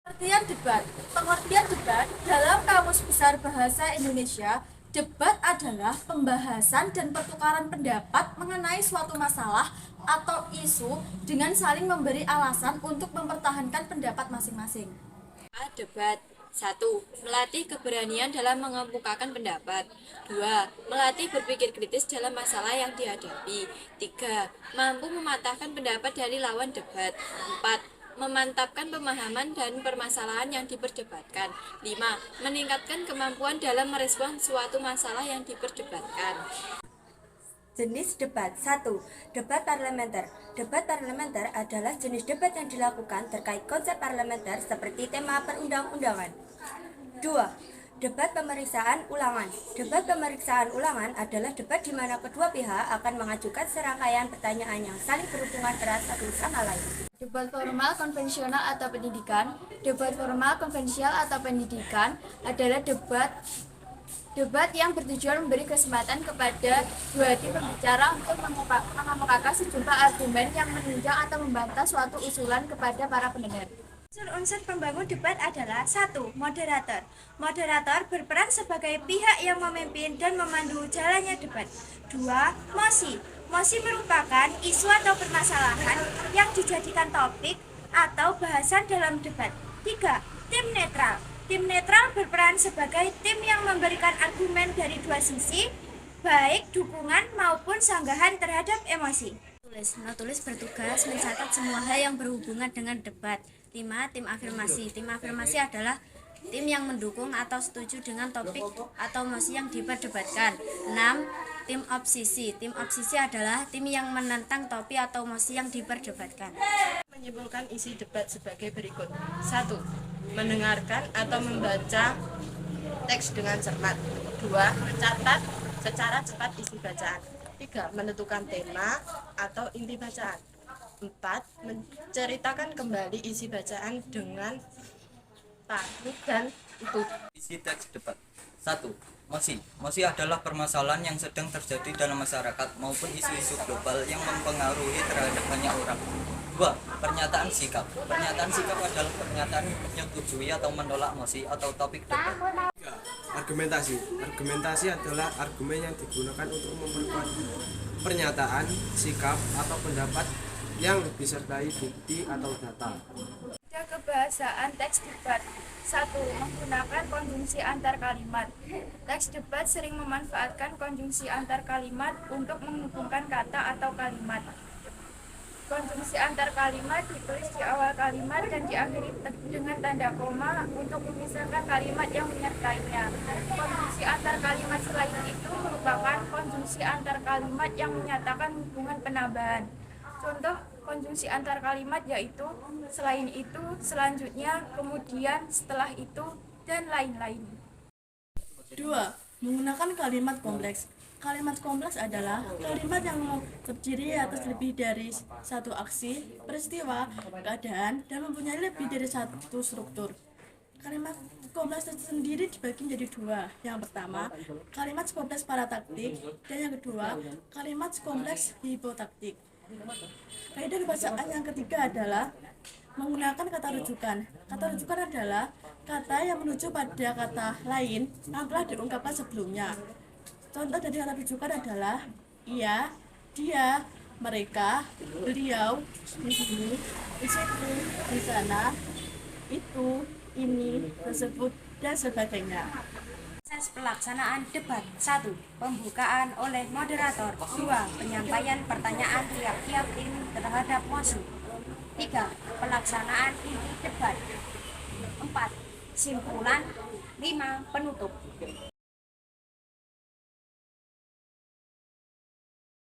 Pengertian debat dalam Kamus Besar Bahasa Indonesia, debat adalah pembahasan dan pertukaran pendapat mengenai suatu masalah atau isu dengan saling memberi alasan untuk mempertahankan pendapat masing-masing. Debat 1. Melatih keberanian dalam mengemukakan pendapat. 2. Melatih berpikir kritis dalam masalah yang dihadapi. 3. Mampu mematahkan pendapat dari lawan debat. 4. Memantapkan pemahaman dan permasalahan yang diperdebatkan. 5. Meningkatkan kemampuan dalam merespon suatu masalah yang diperdebatkan. Jenis debat 1. Debat parlementer. Debat parlementer adalah jenis debat yang dilakukan terkait konsep parlementer seperti tema perundang-undangan. 2. Debat pemeriksaan ulangan. Debat pemeriksaan ulangan adalah debat di mana kedua pihak akan mengajukan serangkaian pertanyaan yang saling berhubungan erat satu sama lain. Debat formal, konvensional, atau pendidikan. Debat formal, konvensional, atau pendidikan adalah debat yang bertujuan memberi kesempatan kepada dua tim berbicara untuk mengemukakan sejumlah argumen yang menunjang atau membantah suatu usulan kepada para pendengar. Unsur-unsur pembangun debat adalah 1. Moderator. Moderator berperan sebagai pihak yang memimpin dan memandu jalannya debat. 2. Mosi. Mosi merupakan isu atau permasalahan yang dijadikan topik atau bahasan dalam debat. 3. Tim netral. Tim netral berperan sebagai tim yang memberikan argumen dari dua sisi, baik dukungan maupun sanggahan terhadap emosi. Notulis bertugas mencatat semua hal yang berhubungan dengan debat. 5. Tim afirmasi. Tim afirmasi adalah tim yang mendukung atau setuju dengan topik atau mosi yang diperdebatkan. 6. Tim obsesi. Tim obsesi adalah tim yang menentang topik atau mosi yang diperdebatkan. Menyimpulkan isi debat sebagai berikut. 1. Mendengarkan atau membaca teks dengan cermat. 2. Mencatat secara cepat isi bacaan. 3. Menentukan tema atau inti bacaan. 4. Menceritakan kembali isi bacaan dengan taktik dan itu. Isi teks debat 1. Mosi. Mosi adalah permasalahan yang sedang terjadi dalam masyarakat maupun isu-isu global yang mempengaruhi terhadap banyak orang. 2. Pernyataan sikap. Pernyataan sikap adalah pernyataan menyetujui atau menolak mosi atau topik debat. 3. Argumentasi. Argumentasi adalah argumen yang digunakan untuk memperkuat pernyataan, sikap, atau pendapat yang disertai bukti atau data. Kebahasaan teks debat. 1. Menggunakan konjungsi antar kalimat. Teks debat sering memanfaatkan konjungsi antar kalimat untuk menghubungkan kata atau kalimat. Konjungsi antar kalimat ditulis di awal kalimat dan diakhiri dengan tanda koma untuk memisahkan kalimat yang menyertainya. Konjungsi antar kalimat selain itu merupakan konjungsi antar kalimat yang menyatakan hubungan penambahan. Contoh konjungsi antar kalimat yaitu selain itu, selanjutnya, kemudian, setelah itu, dan lain-lain. 2. Menggunakan kalimat kompleks. Kalimat kompleks adalah kalimat yang terdiri atas lebih dari satu aksi, peristiwa, keadaan, dan mempunyai lebih dari satu struktur. Kalimat kompleks sendiri dibagi menjadi dua. Yang pertama, kalimat kompleks parataktik, dan yang kedua, kalimat kompleks hipotaktik. Kaidah kebahasaan yang ketiga adalah menggunakan kata rujukan. Kata rujukan adalah kata yang menuju pada kata lain yang telah diungkapkan sebelumnya. Contoh dari kata rujukan adalah ia, dia, mereka, beliau, di sini, di situ, di sana, itu, ini, tersebut, dan sebagainya. Proses pelaksanaan debat. 1. Pembukaan oleh moderator. 2. Penyampaian pertanyaan tiap-tiap tim terhadap mosi. 3. Pelaksanaan inti debat. 4. Simpulan. 5. Penutup.